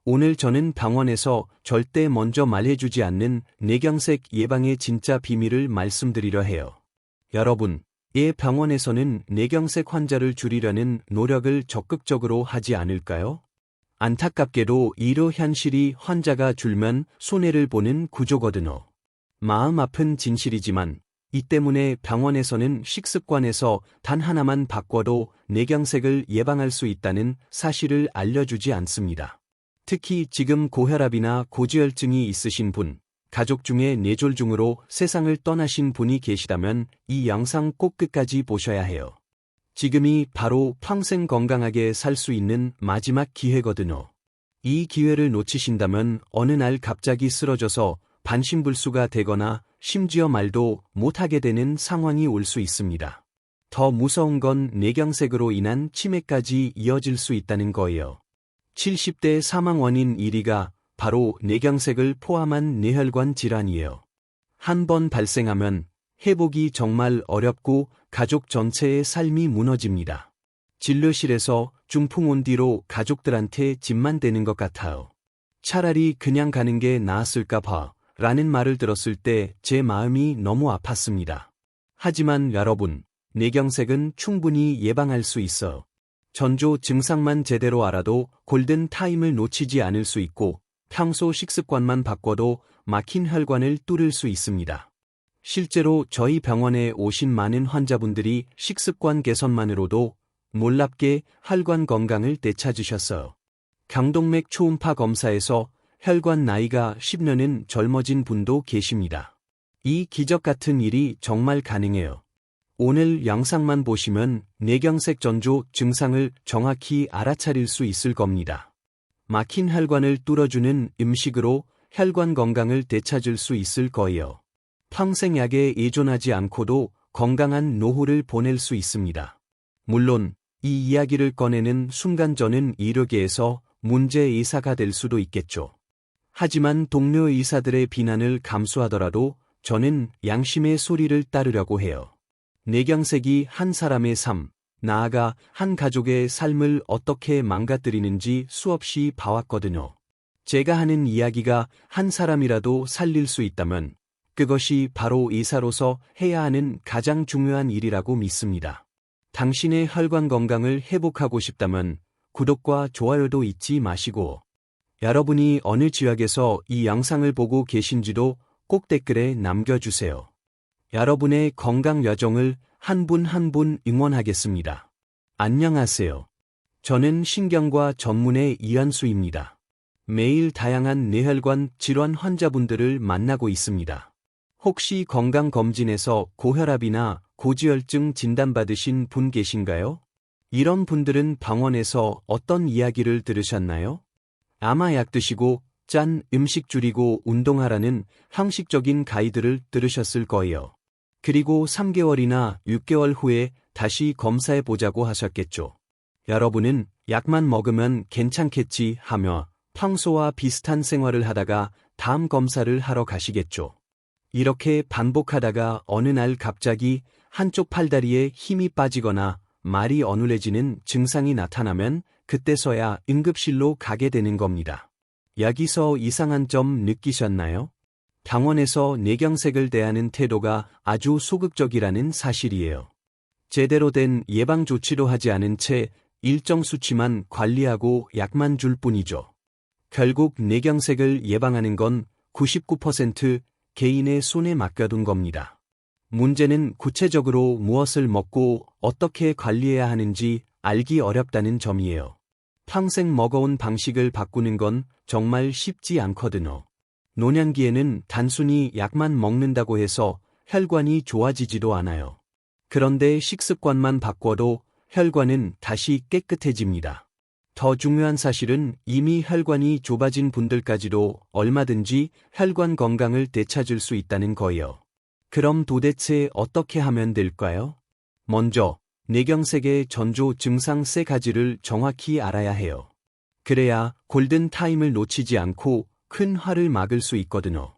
오늘 저는 병원에서 절대 먼저 말해주지 않는 뇌경색 예방의 진짜 비밀을 말씀드리려 해요. 여러분, 병원에서는 뇌경색 환자를 줄이려는 노력을 적극적으로 하지 않을까요? 안타깝게도 이러 현실이 환자가 줄면 손해를 보는 구조거든요. 마음 아픈 진실이지만 이 때문에 병원에서는 식습관에서 단 하나만 바꿔도 뇌경색을 예방할 수 있다는 사실을 알려주지 않습니다. 특히 지금 고혈압이나 고지혈증이 있으신 분, 가족 중에 뇌졸중으로 세상을 떠나신 분이 계시다면 이 영상 꼭 끝까지 보셔야 해요. 지금이 바로 평생 건강하게 살 수 있는 마지막 기회거든요. 이 기회를 놓치신다면 어느 날 갑자기 쓰러져서 반신불수가 되거나 심지어 말도 못하게 되는 상황이 올 수 있습니다. 더 무서운 건 뇌경색으로 인한 치매까지 이어질 수 있다는 거예요. 70대 사망 원인 1위가 바로 뇌경색을 포함한 뇌혈관 질환이에요. 한 번 발생하면 회복이 정말 어렵고 가족 전체의 삶이 무너집니다. 진료실에서 중풍 온 뒤로 가족들한테 짐만 되는 것 같아요. 차라리 그냥 가는 게 나았을까 봐 라는 말을 들었을 때 제 마음이 너무 아팠습니다. 하지만 여러분, 뇌경색은 충분히 예방할 수 있어요. 전조 증상만 제대로 알아도 골든 타임을 놓치지 않을 수 있고 평소 식습관만 바꿔도 막힌 혈관을 뚫을 수 있습니다. 실제로 저희 병원에 오신 많은 환자분들이 식습관 개선만으로도 놀랍게 혈관 건강을 되찾으셨어요. 경동맥 초음파 검사에서 혈관 나이가 10년은 젊어진 분도 계십니다. 이 기적 같은 일이 정말 가능해요. 오늘 영상만 보시면 뇌경색 전조 증상을 정확히 알아차릴 수 있을 겁니다. 막힌 혈관을 뚫어주는 음식으로 혈관 건강을 되찾을 수 있을 거예요. 평생 약에 의존하지 않고도 건강한 노후를 보낼 수 있습니다. 물론 이 이야기를 꺼내는 순간 저는 의료계에서 문제의사가 될 수도 있겠죠. 하지만 동료 의사들의 비난을 감수하더라도 저는 양심의 소리를 따르려고 해요. 뇌경색이 한 사람의 삶, 나아가 한 가족의 삶을 어떻게 망가뜨리는지 수없이 봐왔거든요. 제가 하는 이야기가 한 사람이라도 살릴 수 있다면 그것이 바로 의사로서 해야 하는 가장 중요한 일이라고 믿습니다. 당신의 혈관 건강을 회복하고 싶다면 구독과 좋아요도 잊지 마시고 여러분이 어느 지역에서 이 영상을 보고 계신지도 꼭 댓글에 남겨주세요. 여러분의 건강 여정을 한 분 한 분 응원하겠습니다. 안녕하세요. 저는 신경과 전문의 이한수입니다. 매일 다양한 뇌혈관 질환 환자분들을 만나고 있습니다. 혹시 건강검진에서 고혈압이나 고지혈증 진단받으신 분 계신가요? 이런 분들은 병원에서 어떤 이야기를 들으셨나요? 아마 약 드시고 짠 음식 줄이고 운동하라는 형식적인 가이드를 들으셨을 거예요. 그리고 3개월이나 6개월 후에 다시 검사해 보자고 하셨겠죠. 여러분은 약만 먹으면 괜찮겠지 하며 평소와 비슷한 생활을 하다가 다음 검사를 하러 가시겠죠. 이렇게 반복하다가 어느 날 갑자기 한쪽 팔다리에 힘이 빠지거나 말이 어눌해지는 증상이 나타나면 그때서야 응급실로 가게 되는 겁니다. 여기서 이상한 점 느끼셨나요? 병원에서 뇌경색을 대하는 태도가 아주 소극적이라는 사실이에요. 제대로 된 예방 조치도 하지 않은 채 일정 수치만 관리하고 약만 줄 뿐이죠. 결국 뇌경색을 예방하는 건 99% 개인의 손에 맡겨둔 겁니다. 문제는 구체적으로 무엇을 먹고 어떻게 관리해야 하는지 알기 어렵다는 점이에요. 평생 먹어온 방식을 바꾸는 건 정말 쉽지 않거든요. 노년기에는 단순히 약만 먹는다고 해서 혈관이 좋아지지도 않아요. 그런데 식습관만 바꿔도 혈관은 다시 깨끗해집니다. 더 중요한 사실은 이미 혈관이 좁아진 분들까지도 얼마든지 혈관 건강을 되찾을 수 있다는 거예요. 그럼 도대체 어떻게 하면 될까요? 먼저 뇌경색의 전조 증상 3가지를 정확히 알아야 해요. 그래야 골든 타임을 놓치지 않고 큰 화를 막을 수 있거든요.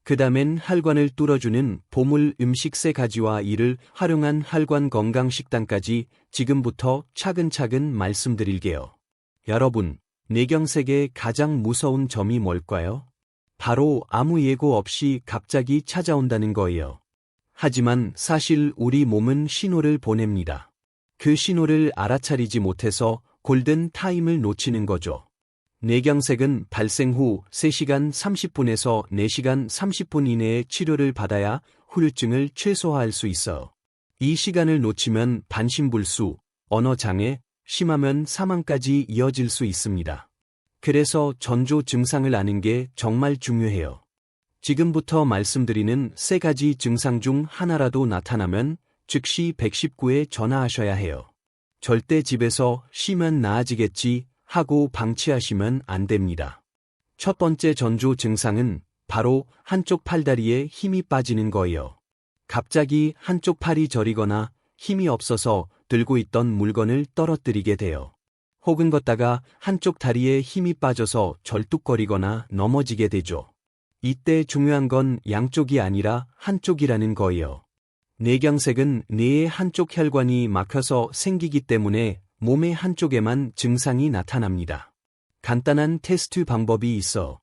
그 다음엔 혈관을 뚫어주는 보물 음식 3가지와 이를 활용한 혈관 건강 식단까지 지금부터 차근차근 말씀드릴게요. 여러분, 뇌경색의 가장 무서운 점이 뭘까요? 바로 아무 예고 없이 갑자기 찾아온다는 거예요. 하지만 사실 우리 몸은 신호를 보냅니다. 그 신호를 알아차리지 못해서 골든 타임을 놓치는 거죠. 뇌경색은 발생 후 3시간 30분에서 4시간 30분 이내에 치료를 받아야 후유증을 최소화할 수 있어요. 이 시간을 놓치면 반신불수, 언어장애, 심하면 사망까지 이어질 수 있습니다. 그래서 전조 증상을 아는 게 정말 중요해요. 지금부터 말씀드리는 3가지 증상 중 하나라도 나타나면 즉시 119에 전화하셔야 해요. 절대 집에서 쉬면 나아지겠지 하고 방치하시면 안 됩니다. 첫 번째 전조 증상은 바로 한쪽 팔다리에 힘이 빠지는 거예요. 갑자기 한쪽 팔이 저리거나 힘이 없어서 들고 있던 물건을 떨어뜨리게 돼요. 혹은 걷다가 한쪽 다리에 힘이 빠져서 절뚝거리거나 넘어지게 되죠. 이때 중요한 건 양쪽이 아니라 한쪽이라는 거예요. 뇌경색은 뇌의 한쪽 혈관이 막혀서 생기기 때문에 몸의 한쪽에만 증상이 나타납니다. 간단한 테스트 방법이 있어.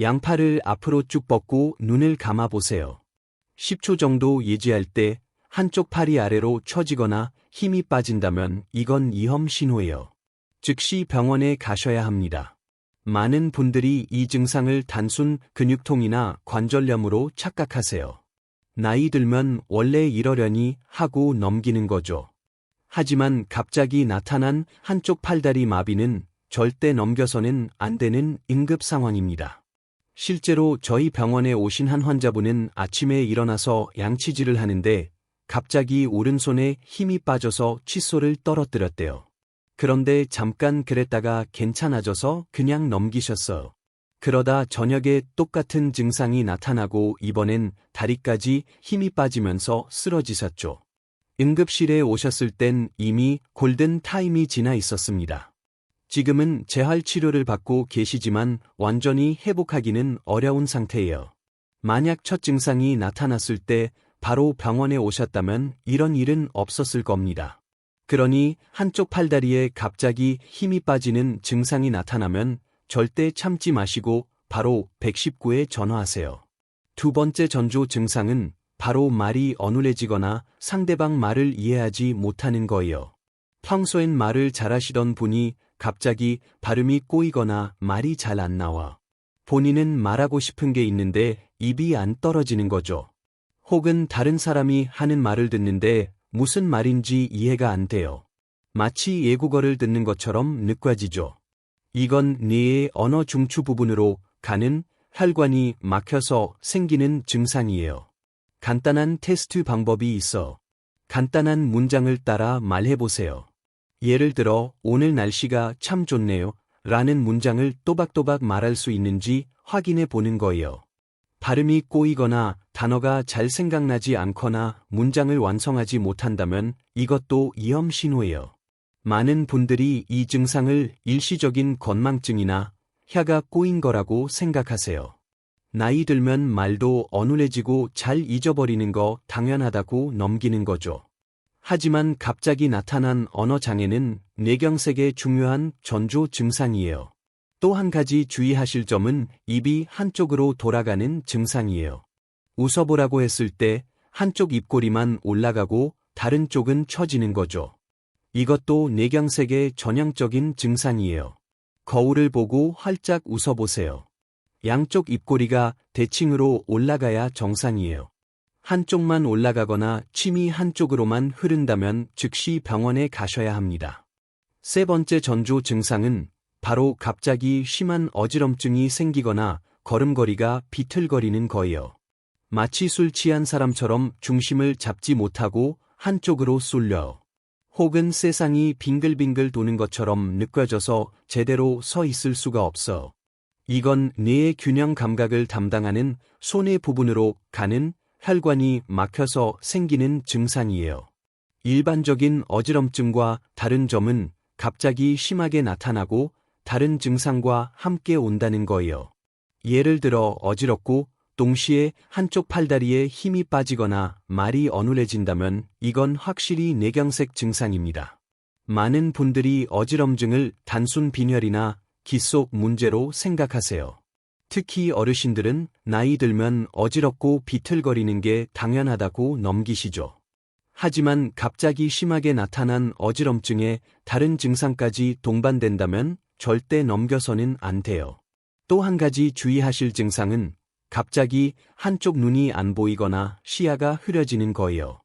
양팔을 앞으로 쭉 뻗고 눈을 감아 보세요. 10초 정도 유지할 때 한쪽 팔이 아래로 처지거나 힘이 빠진다면 이건 위험 신호예요. 즉시 병원에 가셔야 합니다. 많은 분들이 이 증상을 단순 근육통이나 관절염으로 착각하세요. 나이 들면 원래 이러려니 하고 넘기는 거죠. 하지만 갑자기 나타난 한쪽 팔다리 마비는 절대 넘겨서는 안 되는 응급 상황입니다. 실제로 저희 병원에 오신 한 환자분은 아침에 일어나서 양치질을 하는데 갑자기 오른손에 힘이 빠져서 칫솔을 떨어뜨렸대요. 그런데 잠깐 그랬다가 괜찮아져서 그냥 넘기셨어요. 그러다 저녁에 똑같은 증상이 나타나고 이번엔 다리까지 힘이 빠지면서 쓰러지셨죠. 응급실에 오셨을 땐 이미 골든 타임이 지나 있었습니다. 지금은 재활 치료를 받고 계시지만 완전히 회복하기는 어려운 상태예요. 만약 첫 증상이 나타났을 때 바로 병원에 오셨다면 이런 일은 없었을 겁니다. 그러니 한쪽 팔다리에 갑자기 힘이 빠지는 증상이 나타나면 절대 참지 마시고 바로 119에 전화하세요. 두 번째 전조 증상은 바로 말이 어눌해지거나 상대방 말을 이해하지 못하는 거예요. 평소엔 말을 잘하시던 분이 갑자기 발음이 꼬이거나 말이 잘 안 나와. 본인은 말하고 싶은 게 있는데 입이 안 떨어지는 거죠. 혹은 다른 사람이 하는 말을 듣는데 무슨 말인지 이해가 안 돼요. 마치 외국어를 듣는 것처럼 느껴지죠. 이건 뇌의 언어 중추 부분으로 가는 혈관이 막혀서 생기는 증상이에요. 간단한 테스트 방법이 있어. 간단한 문장을 따라 말해보세요. 예를 들어 오늘 날씨가 참 좋네요 라는 문장을 또박또박 말할 수 있는지 확인해 보는 거예요. 발음이 꼬이거나 단어가 잘 생각나지 않거나 문장을 완성하지 못한다면 이것도 위험 신호예요. 많은 분들이 이 증상을 일시적인 건망증이나 혀가 꼬인 거라고 생각하세요. 나이 들면 말도 어눌해지고 잘 잊어버리는 거 당연하다고 넘기는 거죠. 하지만 갑자기 나타난 언어 장애는 뇌경색의 중요한 전조 증상이에요. 또 한 가지 주의하실 점은 입이 한쪽으로 돌아가는 증상이에요. 웃어보라고 했을 때 한쪽 입꼬리만 올라가고 다른 쪽은 처지는 거죠. 이것도 뇌경색의 전형적인 증상이에요. 거울을 보고 활짝 웃어보세요. 양쪽 입꼬리가 대칭으로 올라가야 정상이에요. 한쪽만 올라가거나 침이 한쪽으로만 흐른다면 즉시 병원에 가셔야 합니다. 세 번째 전조 증상은 바로 갑자기 심한 어지럼증이 생기거나 걸음걸이가 비틀거리는 거예요. 마치 술 취한 사람처럼 중심을 잡지 못하고 한쪽으로 쏠려요. 혹은 세상이 빙글빙글 도는 것처럼 느껴져서 제대로 서 있을 수가 없어. 이건 뇌의 균형 감각을 담당하는 손의 부분으로 가는 혈관이 막혀서 생기는 증상이에요. 일반적인 어지럼증과 다른 점은 갑자기 심하게 나타나고 다른 증상과 함께 온다는 거예요. 예를 들어 어지럽고 동시에 한쪽 팔다리에 힘이 빠지거나 말이 어눌해진다면 이건 확실히 뇌경색 증상입니다. 많은 분들이 어지럼증을 단순 빈혈이나 귀 속 문제로 생각하세요. 특히 어르신들은 나이 들면 어지럽고 비틀거리는 게 당연하다고 넘기시죠. 하지만 갑자기 심하게 나타난 어지럼증에 다른 증상까지 동반된다면 절대 넘겨서는 안 돼요. 또 한 가지 주의하실 증상은 갑자기 한쪽 눈이 안 보이거나 시야가 흐려지는 거예요.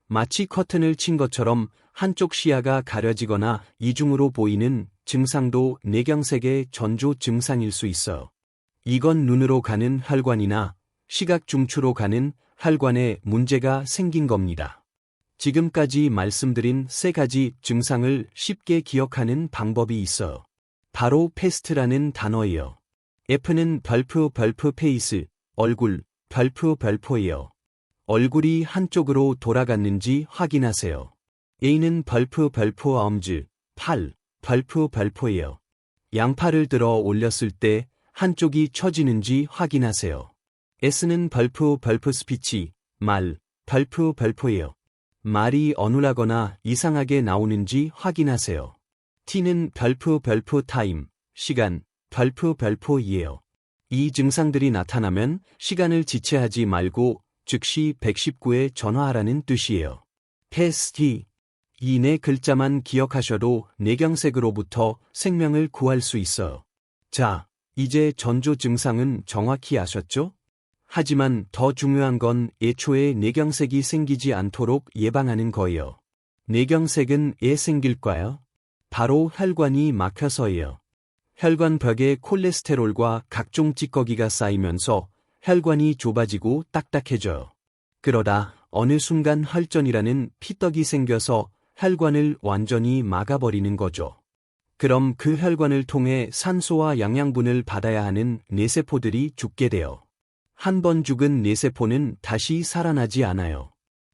마치 커튼을 친 것처럼 한쪽 시야가 가려지거나 이중으로 보이는 증상도 뇌경색의 전조 증상일 수 있어요. 이건 눈으로 가는 혈관이나 시각 중추로 가는 혈관에 문제가 생긴 겁니다. 지금까지 말씀드린 세 가지 증상을 쉽게 기억하는 방법이 있어요. 바로 패스트라는 단어예요. F는 별표 페이스, 얼굴, 별표예요. 얼굴이 한쪽으로 돌아갔는지 확인하세요. A는 별표 엄지, 팔, 별표예요. 양팔을 들어 올렸을 때 한쪽이 처지는지 확인하세요. S는 별표 스피치, 말, 별표예요. 말이 어눌하거나 이상하게 나오는지 확인하세요. T는 별표 타임, 시간, 별표이에요. 이 증상들이 나타나면 시간을 지체하지 말고 즉시 119에 전화하라는 뜻이에요. 패스트. 이 네 글자만 기억하셔도 뇌경색으로부터 생명을 구할 수 있어요. 자, 이제 전조 증상은 정확히 아셨죠? 하지만 더 중요한 건 애초에 뇌경색이 생기지 않도록 예방하는 거예요. 뇌경색은 왜 생길까요? 바로 혈관이 막혀서예요. 혈관벽에 콜레스테롤과 각종 찌꺼기가 쌓이면서 혈관이 좁아지고 딱딱해져요. 그러다 어느 순간 혈전이라는 피떡이 생겨서 혈관을 완전히 막아버리는 거죠. 그럼 그 혈관을 통해 산소와 영양분을 받아야 하는 뇌세포들이 죽게 돼요. 한 번 죽은 뇌세포는 다시 살아나지 않아요.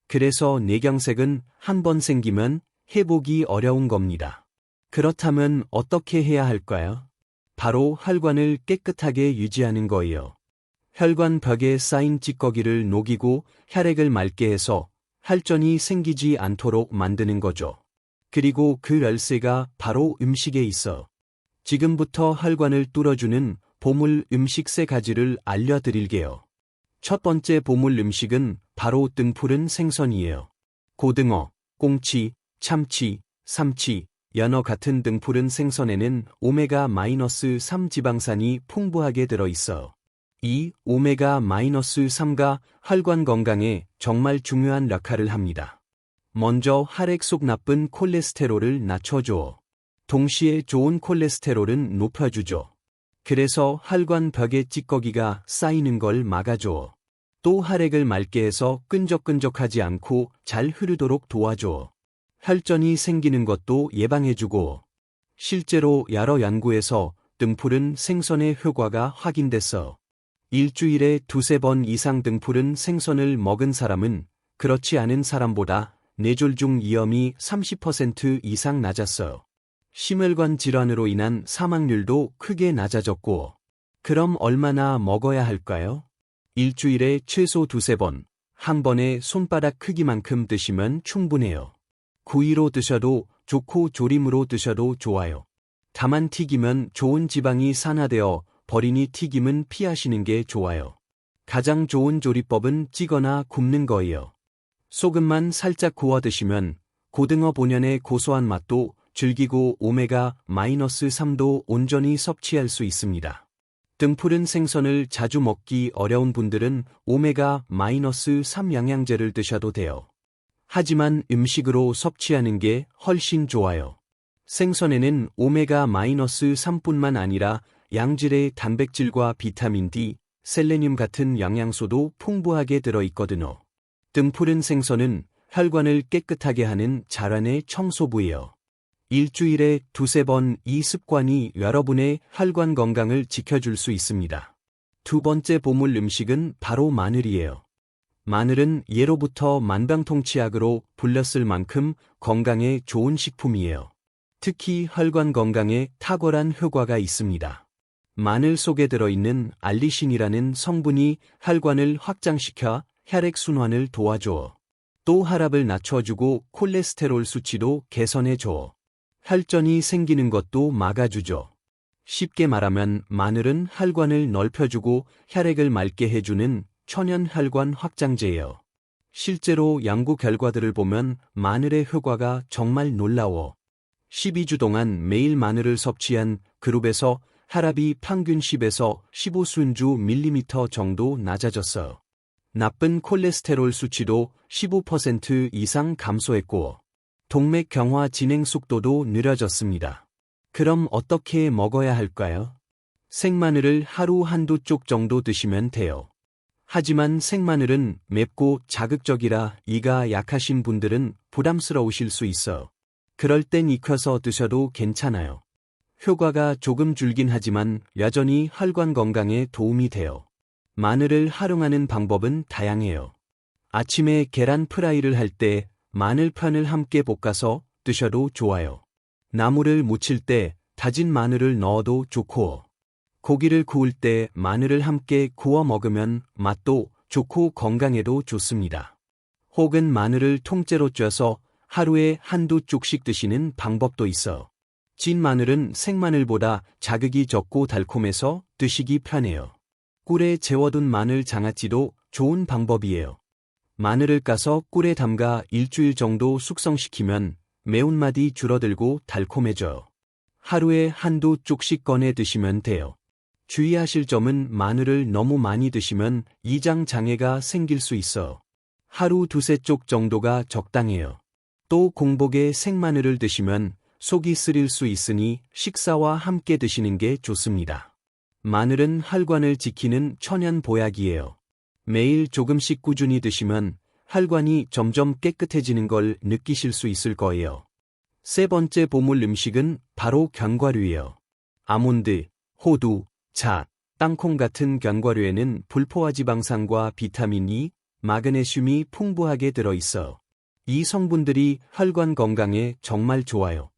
그래서 뇌경색은 한 번 생기면 회복이 어려운 겁니다. 그렇다면 어떻게 해야 할까요? 바로 혈관을 깨끗하게 유지하는 거예요. 혈관 벽에 쌓인 찌꺼기를 녹이고 혈액을 맑게 해서 혈전이 생기지 않도록 만드는 거죠. 그리고 그 열쇠가 바로 음식에 있어. 지금부터 혈관을 뚫어주는 보물 음식 3가지를 알려드릴게요. 첫 번째 보물 음식은 바로 등푸른 생선이에요. 고등어, 꽁치, 참치, 삼치, 연어 같은 등푸른 생선에는 오메가-3 지방산이 풍부하게 들어있어. 이 오메가-3가 혈관 건강에 정말 중요한 역할을 합니다. 먼저 혈액 속 나쁜 콜레스테롤을 낮춰줘. 동시에 좋은 콜레스테롤은 높여주죠. 그래서 혈관 벽에 찌꺼기가 쌓이는 걸 막아줘. 또 혈액을 맑게 해서 끈적끈적하지 않고 잘 흐르도록 도와줘. 혈전이 생기는 것도 예방해주고. 실제로 여러 연구에서 등푸른 생선의 효과가 확인됐어. 일주일에 2-3번 이상 등푸른 생선을 먹은 사람은 그렇지 않은 사람보다 뇌졸중 위험이 30% 이상 낮았어요. 심혈관 질환으로 인한 사망률도 크게 낮아졌고. 그럼 얼마나 먹어야 할까요? 일주일에 최소 2-3번, 한 번에 손바닥 크기만큼 드시면 충분해요. 구이로 드셔도 좋고 조림으로 드셔도 좋아요. 다만 튀기면 좋은 지방이 산화되어 버리니 튀김은 피하시는 게 좋아요. 가장 좋은 조리법은 찌거나 굽는 거예요. 소금만 살짝 구워 드시면 고등어 본연의 고소한 맛도 즐기고 오메가-3도 온전히 섭취할 수 있습니다. 등푸른 생선을 자주 먹기 어려운 분들은 오메가-3 영양제를 드셔도 돼요. 하지만 음식으로 섭취하는 게 훨씬 좋아요. 생선에는 오메가-3뿐만 아니라 양질의 단백질과 비타민 D, 셀레늄 같은 영양소도 풍부하게 들어있거든요. 등푸른 생선은 혈관을 깨끗하게 하는 자란의 청소부예요. 일주일에 2-3번 이 습관이 여러분의 혈관 건강을 지켜줄 수 있습니다. 두 번째 보물 음식은 바로 마늘이에요. 마늘은 예로부터 만병통치약으로 불렸을 만큼 건강에 좋은 식품이에요. 특히 혈관 건강에 탁월한 효과가 있습니다. 마늘 속에 들어있는 알리신이라는 성분이 혈관을 확장시켜 혈액 순환을 도와줘. 또 혈압을 낮춰주고 콜레스테롤 수치도 개선해줘. 혈전이 생기는 것도 막아주죠. 쉽게 말하면 마늘은 혈관을 넓혀주고 혈액을 맑게 해주는 천연 혈관 확장제예요. 실제로 연구 결과들을 보면 마늘의 효과가 정말 놀라워. 12주 동안 매일 마늘을 섭취한 그룹에서 혈압이 평균 10에서 15순주 밀리미터 정도 낮아졌어요. 나쁜 콜레스테롤 수치도 15% 이상 감소했고, 동맥 경화 진행 속도도 느려졌습니다. 그럼 어떻게 먹어야 할까요? 생마늘을 하루 한두 쪽 정도 드시면 돼요. 하지만 생마늘은 맵고 자극적이라 이가 약하신 분들은 부담스러우실 수 있어요. 그럴 땐 익혀서 드셔도 괜찮아요. 효과가 조금 줄긴 하지만 여전히 혈관 건강에 도움이 돼요. 마늘을 활용하는 방법은 다양해요. 아침에 계란 프라이를 할 때 마늘편을 함께 볶아서 드셔도 좋아요. 나물을 무칠 때 다진 마늘을 넣어도 좋고, 고기를 구울 때 마늘을 함께 구워 먹으면 맛도 좋고 건강에도 좋습니다. 혹은 마늘을 통째로 쪄서 하루에 한두 쪽씩 드시는 방법도 있어. 찐 마늘은 생마늘보다 자극이 적고 달콤해서 드시기 편해요. 꿀에 재워둔 마늘 장아찌도 좋은 방법이에요. 마늘을 까서 꿀에 담가 일주일 정도 숙성시키면 매운맛이 줄어들고 달콤해져요. 하루에 한두 쪽씩 꺼내 드시면 돼요. 주의하실 점은 마늘을 너무 많이 드시면 이장 장애가 생길 수 있어. 하루 두세 쪽 정도가 적당해요. 또 공복에 생마늘을 드시면 속이 쓰릴 수 있으니 식사와 함께 드시는 게 좋습니다. 마늘은 혈관을 지키는 천연 보약이에요. 매일 조금씩 꾸준히 드시면 혈관이 점점 깨끗해지는 걸 느끼실 수 있을 거예요. 세 번째 보물 음식은 바로 견과류예요. 아몬드, 호두, 잣, 땅콩 같은 견과류에는 불포화 지방산과 비타민 E, 마그네슘이 풍부하게 들어있어. 이 성분들이 혈관 건강에 정말 좋아요.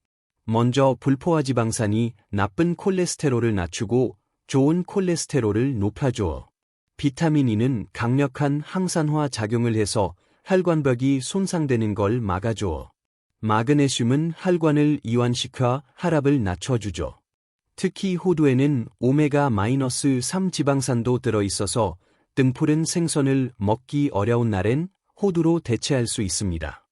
먼저 불포화 지방산이 나쁜 콜레스테롤을 낮추고 좋은 콜레스테롤을 높여줘. 비타민 E는 강력한 항산화 작용을 해서 혈관벽이 손상되는 걸 막아줘. 마그네슘은 혈관을 이완시켜 혈압을 낮춰주죠. 특히 호두에는 오메가-3 지방산도 들어있어서 등푸른 생선을 먹기 어려운 날엔 호두로 대체할 수 있습니다.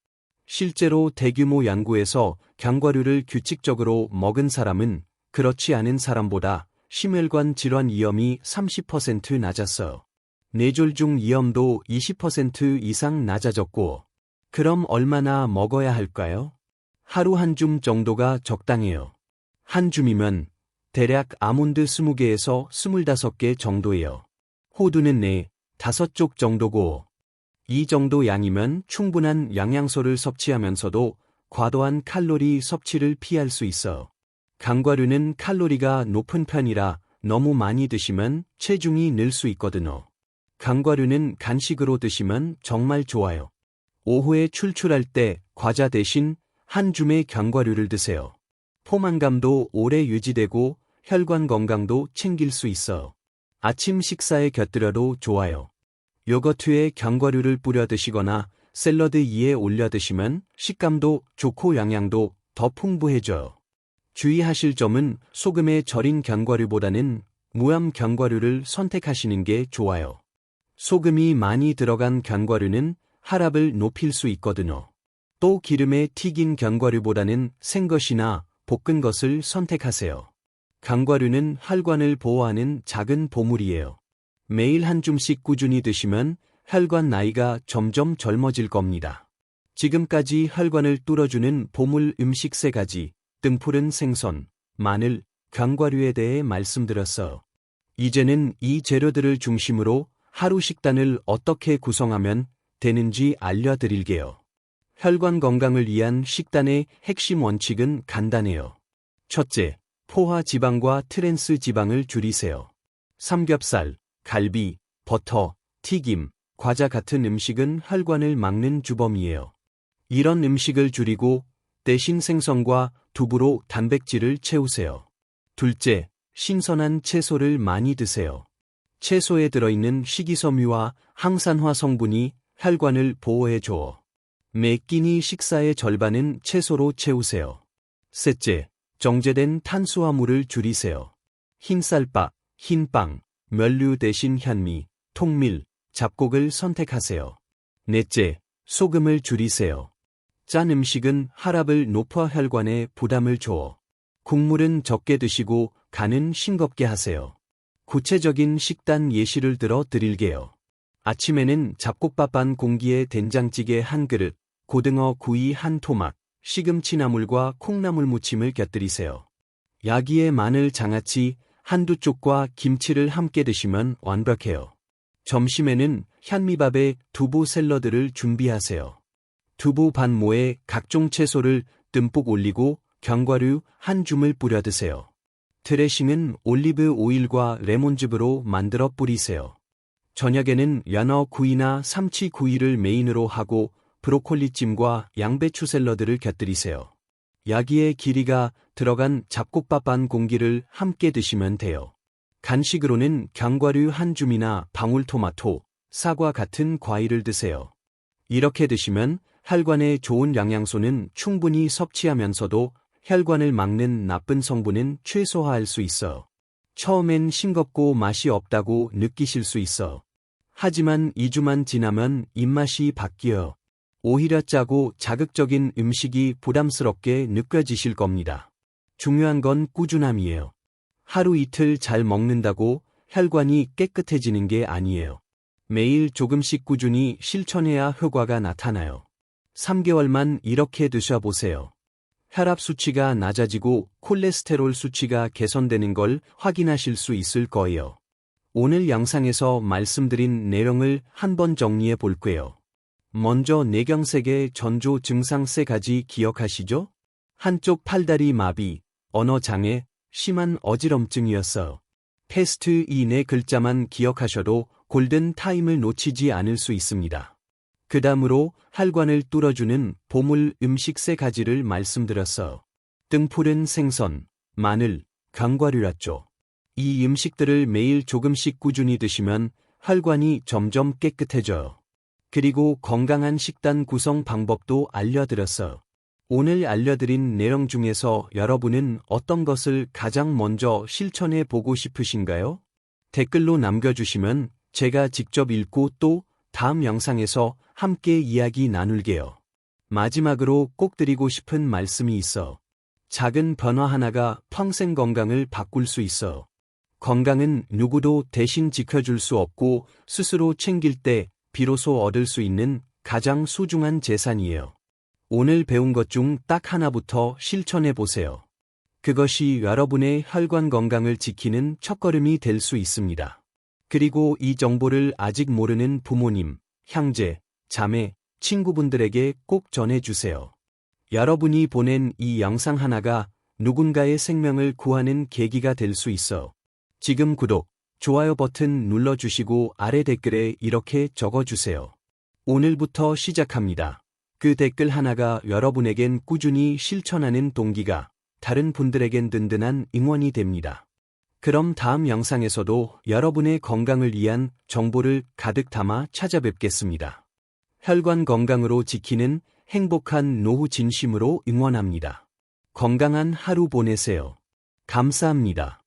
실제로 대규모 연구에서 견과류를 규칙적으로 먹은 사람은 그렇지 않은 사람보다 심혈관 질환 위험이 30% 낮았어요. 뇌졸중 위험도 20% 이상 낮아졌고, 그럼 얼마나 먹어야 할까요? 하루 한 줌 정도가 적당해요. 한 줌이면 대략 아몬드 20개에서 25개 정도예요. 호두는 4, 5쪽 정도고, 이 정도 양이면 충분한 영양소를 섭취하면서도 과도한 칼로리 섭취를 피할 수 있어. 견과류는 칼로리가 높은 편이라 너무 많이 드시면 체중이 늘 수 있거든요. 견과류는 간식으로 드시면 정말 좋아요. 오후에 출출할 때 과자 대신 한 줌의 견과류를 드세요. 포만감도 오래 유지되고 혈관 건강도 챙길 수 있어. 아침 식사에 곁들여도 좋아요. 요거트에 견과류를 뿌려 드시거나 샐러드 위에 올려 드시면 식감도 좋고 영양도 더 풍부해져요. 주의하실 점은 소금에 절인 견과류보다는 무염 견과류를 선택하시는 게 좋아요. 소금이 많이 들어간 견과류는 혈압을 높일 수 있거든요. 또 기름에 튀긴 견과류보다는 생것이나 볶은 것을 선택하세요. 견과류는 혈관을 보호하는 작은 보물이에요. 매일 한 줌씩 꾸준히 드시면 혈관 나이가 점점 젊어질 겁니다. 지금까지 혈관을 뚫어주는 보물 음식 3가지, 등푸른 생선, 마늘, 견과류에 대해 말씀드렸어요. 이제는 이 재료들을 중심으로 하루 식단을 어떻게 구성하면 되는지 알려드릴게요. 혈관 건강을 위한 식단의 핵심 원칙은 간단해요. 첫째, 포화 지방과 트랜스 지방을 줄이세요. 삼겹살, 갈비, 버터, 튀김, 과자 같은 음식은 혈관을 막는 주범이에요. 이런 음식을 줄이고 대신 생선과 두부로 단백질을 채우세요. 둘째, 신선한 채소를 많이 드세요. 채소에 들어있는 식이섬유와 항산화 성분이 혈관을 보호해줘. 매 끼니 식사의 절반은 채소로 채우세요. 셋째, 정제된 탄수화물을 줄이세요. 흰쌀밥, 흰빵, 면류 대신 현미, 통밀, 잡곡을 선택하세요. 넷째, 소금을 줄이세요. 짠 음식은 혈압을 높여 혈관에 부담을 줘. 국물은 적게 드시고 간은 싱겁게 하세요. 구체적인 식단 예시를 들어 드릴게요. 아침에는 잡곡밥 반 공기에 된장찌개 한 그릇, 고등어 구이 한 토막, 시금치나물과 콩나물 무침을 곁들이세요. 야기에 마늘 장아찌 한두 쪽과 김치를 함께 드시면 완벽해요. 점심에는 현미밥에 두부 샐러드를 준비하세요. 두부 반모에 각종 채소를 듬뿍 올리고 견과류 한 줌을 뿌려 드세요. 드레싱은 올리브 오일과 레몬즙으로 만들어 뿌리세요. 저녁에는 연어 구이나 삼치 구이를 메인으로 하고 브로콜리찜과 양배추 샐러드를 곁들이세요. 야기의 길이가 들어간 잡곡밥 반 공기를 함께 드시면 돼요. 간식으로는 견과류 한 줌이나 방울토마토, 사과 같은 과일을 드세요. 이렇게 드시면 혈관에 좋은 영양소는 충분히 섭취하면서도 혈관을 막는 나쁜 성분은 최소화할 수 있어요. 처음엔 싱겁고 맛이 없다고 느끼실 수 있어. 하지만 2주만 지나면 입맛이 바뀌어요. 오히려 짜고 자극적인 음식이 부담스럽게 느껴지실 겁니다. 중요한 건 꾸준함이에요. 하루 이틀 잘 먹는다고 혈관이 깨끗해지는 게 아니에요. 매일 조금씩 꾸준히 실천해야 효과가 나타나요. 3개월만 이렇게 드셔보세요. 혈압 수치가 낮아지고 콜레스테롤 수치가 개선되는 걸 확인하실 수 있을 거예요. 오늘 영상에서 말씀드린 내용을 한번 정리해 볼게요. 먼저 뇌경색의 전조 증상 3가지 기억하시죠? 한쪽 팔다리 마비, 언어장애, 심한 어지럼증이었어요. 패스트 이 네 글자만 기억하셔도 골든 타임을 놓치지 않을 수 있습니다. 그 다음으로 혈관을 뚫어주는 보물 음식 3가지를 말씀드렸어요. 등푸른 생선, 마늘, 견과류였죠. 이 음식들을 매일 조금씩 꾸준히 드시면 혈관이 점점 깨끗해져요. 그리고 건강한 식단 구성 방법도 알려드렸어요. 오늘 알려드린 내용 중에서 여러분은 어떤 것을 가장 먼저 실천해 보고 싶으신가요? 댓글로 남겨주시면 제가 직접 읽고 또 다음 영상에서 함께 이야기 나눌게요. 마지막으로 꼭 드리고 싶은 말씀이 있어. 작은 변화 하나가 평생 건강을 바꿀 수 있어. 건강은 누구도 대신 지켜줄 수 없고 스스로 챙길 때 비로소 얻을 수 있는 가장 소중한 재산이에요. 오늘 배운 것 중 딱 하나부터 실천해 보세요. 그것이 여러분의 혈관 건강을 지키는 첫걸음이 될 수 있습니다. 그리고 이 정보를 아직 모르는 부모님, 형제, 자매, 친구분들에게 꼭 전해주세요. 여러분이 보낸 이 영상 하나가 누군가의 생명을 구하는 계기가 될 수 있어. 지금 구독, 좋아요 버튼 눌러주시고 아래 댓글에 이렇게 적어주세요. 오늘부터 시작합니다. 그 댓글 하나가 여러분에겐 꾸준히 실천하는 동기가, 다른 분들에겐 든든한 응원이 됩니다. 그럼 다음 영상에서도 여러분의 건강을 위한 정보를 가득 담아 찾아뵙겠습니다. 혈관 건강으로 지키는 행복한 노후 진심으로 응원합니다. 건강한 하루 보내세요. 감사합니다.